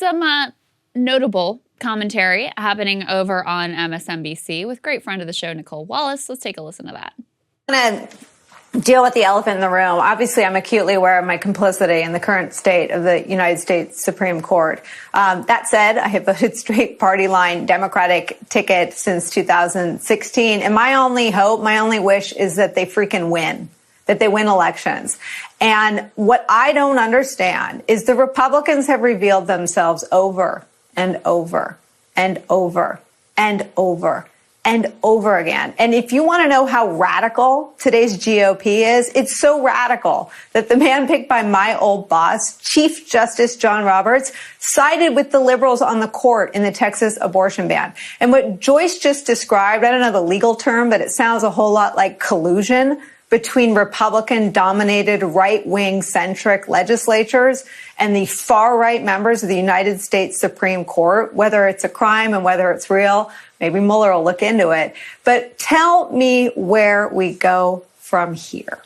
some notable commentary happening over on MSNBC with great friend of the show, Nicolle Wallace. Let's take a listen to that. I'm going to deal with the elephant in the room. Obviously, I'm acutely aware of my complicity in the current state of the United States Supreme Court. That said, I have voted straight party line Democratic ticket since 2016. And my only hope, my only wish is that they freaking win, that they win elections. And what I don't understand is the Republicans have revealed themselves over and over and over and over and over again. And if you want to know how radical today's GOP is, it's so radical that the man picked by my old boss, Chief Justice John Roberts, sided with the liberals on the court in the Texas abortion ban. And what Joyce just described, I don't know the legal term, but it sounds a whole lot like collusion between Republican-dominated right-wing centric legislatures and the far-right members of the United States Supreme Court, whether it's a crime and whether it's real. Maybe Mueller will look into it. But tell me where we go from here.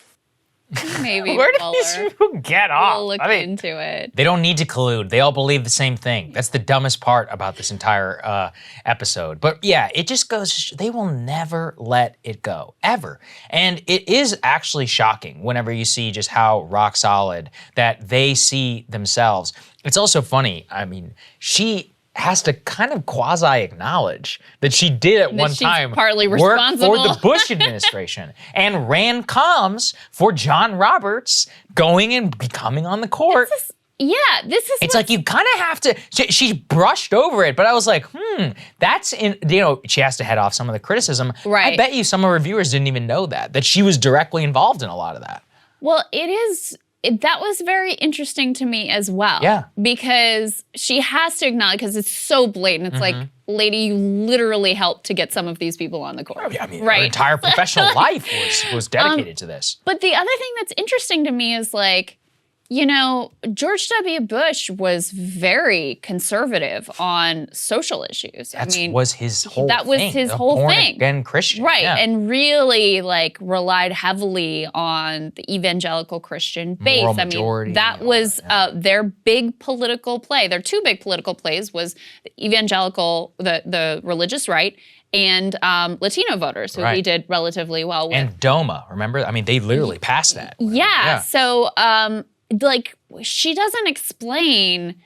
Maybe Where do Mueller these people get off? will look into it. They don't need to collude. They all believe the same thing. That's the dumbest part about this entire episode. But yeah, it just goes, they will never let it go, ever. And it is actually shocking whenever you see just how rock solid that they see themselves. It's also funny, I mean, she has to kind of quasi-acknowledge that she did at one time partly work responsible for the Bush administration and ran comms for John Roberts going and becoming on the court. It's like you kind of have to, she brushed over it, but I was like, that's in, you know, she has to head off some of the criticism. Right. I bet you some of her viewers didn't even know that she was directly involved in a lot of that. Well, that was very interesting to me as well. Yeah. Because she has to acknowledge, because it's so blatant. It's like, lady, you literally helped to get some of these people on the court. I mean, her entire professional life was dedicated to this. But the other thing that's interesting to me is like, you know, George W. Bush was very conservative on social issues. That was his whole thing. That was his whole thing. Born-again Christian. Right, yeah. and really like relied heavily on the evangelical Christian base. Moral majority, that was their big political play. Their two big political plays was the evangelical, the religious right, and Latino voters, who we did relatively well with. And DOMA, remember? I mean, they literally passed that. Yeah. So, like, she doesn't explain,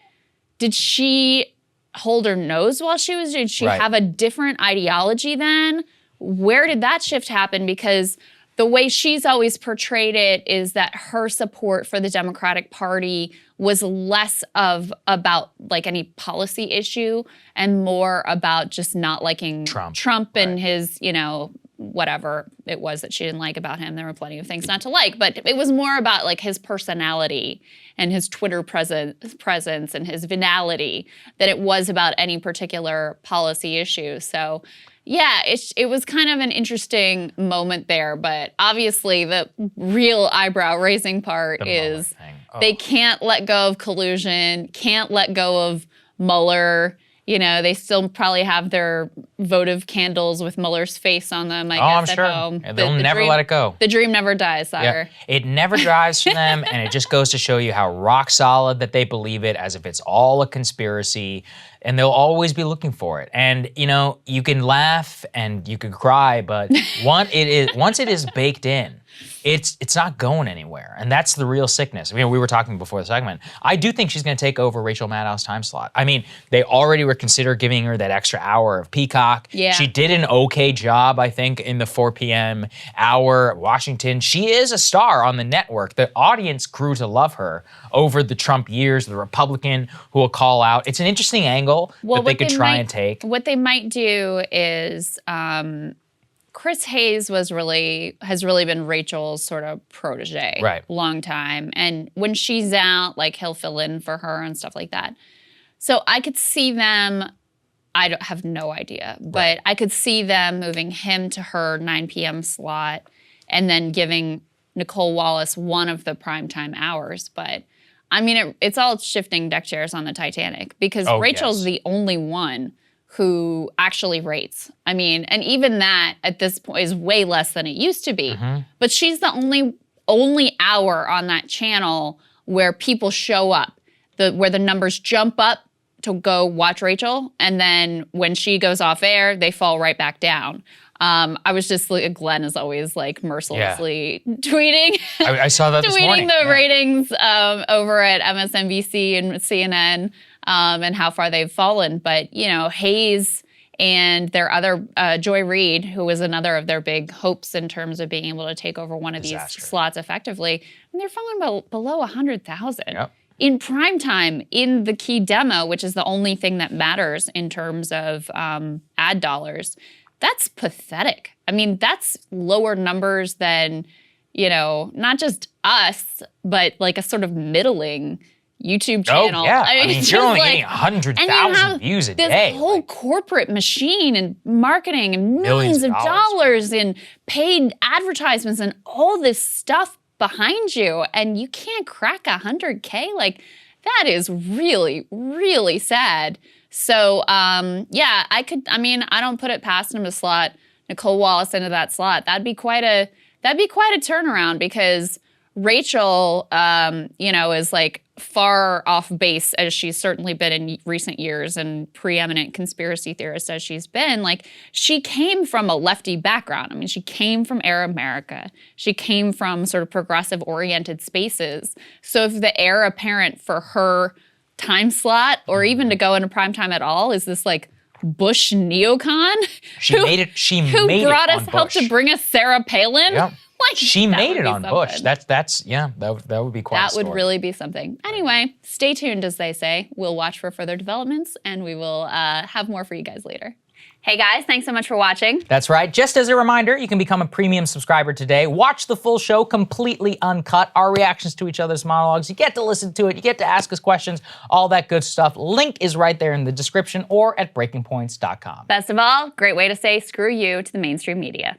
did she hold her nose while she was, did she have a different ideology then? Where did that shift happen? Because the way she's always portrayed it is that her support for the Democratic Party was less about like any policy issue and more about just not liking Trump and his, you know, whatever it was that she didn't like about him. There were plenty of things not to like, but it was more about like his personality and his Twitter presence and his venality than it was about any particular policy issue. So yeah, it was kind of an interesting moment there, but obviously the real eyebrow-raising part is they can't let go of collusion, can't let go of Mueller. You know, they still probably have their votive candles with Mueller's face on them, I guess, I'm at home. And they'll never let it go. The dream never dies, Saagar. Yeah. It never dies for them, and it just goes to show you how rock solid that they believe it, as if it's all a conspiracy, and they'll always be looking for it. And, you know, you can laugh and you can cry, but once it is baked in, it's not going anywhere. And that's the real sickness. I mean, we were talking before the segment. I do think she's going to take over Rachel Maddow's time slot. I mean, they already were considering giving her that extra hour of Peacock. Yeah. She did an okay job, I think, in the 4 p.m. hour. Washington, she is a star on the network. The audience grew to love her over the Trump years, the Republican who will call out. It's an interesting angle that they could try and take. What they might do is Chris Hayes has really been Rachel's sort of protege, long time. And when she's out, like he'll fill in for her and stuff like that. So I could see them, I have no idea, but I could see them moving him to her 9 p.m. slot and then giving Nicolle Wallace one of the primetime hours. But I mean, it's all shifting deck chairs on the Titanic because Rachel's the only one who actually rates. I mean, and even that at this point is way less than it used to be. But she's the only hour on that channel where people show up, where the numbers jump up to go watch Rachel, and then when she goes off air, they fall right back down. I was just like, Glenn is always like mercilessly tweeting. I saw that this morning. Tweeting the ratings over at MSNBC and CNN and how far they've fallen. But, you know, Hayes and their other, Joy Reid, who was another of their big hopes in terms of being able to take over one of these slots effectively, and they're falling below 100,000. Yep. In prime time, in the key demo, which is the only thing that matters in terms of ad dollars, that's pathetic. I mean, that's lower numbers than, you know, not just us, but like a sort of middling YouTube channel. Oh, yeah. I mean, you're only getting 100,000 views a day. This whole corporate machine and marketing and millions of dollars in paid advertisements and all this stuff behind you, and you can't crack 100K. Like, that is really, really sad. So, yeah, I don't put it past him to slot Nicolle Wallace into that slot. That'd be quite a turnaround, because Rachel, you know, is like far off base as she's certainly been in recent years, and preeminent conspiracy theorist as she's been. Like, she came from a lefty background. I mean, she came from Air America. She came from sort of progressive oriented spaces. So if the heir apparent for her time slot, or even to go into prime time at all, is this like Bush neocon who helped to bring us Sarah Palin. Yep. Like, she made it on Bush. That would be quite a story. That would really be something. Anyway, stay tuned, as they say. We'll watch for further developments, and we will have more for you guys later. Hey guys, thanks so much for watching. That's right. Just as a reminder, you can become a premium subscriber today. Watch the full show completely uncut, our reactions to each other's monologues. You get to listen to it. You get to ask us questions, all that good stuff. Link is right there in the description or at breakingpoints.com. Best of all, great way to say screw you to the mainstream media.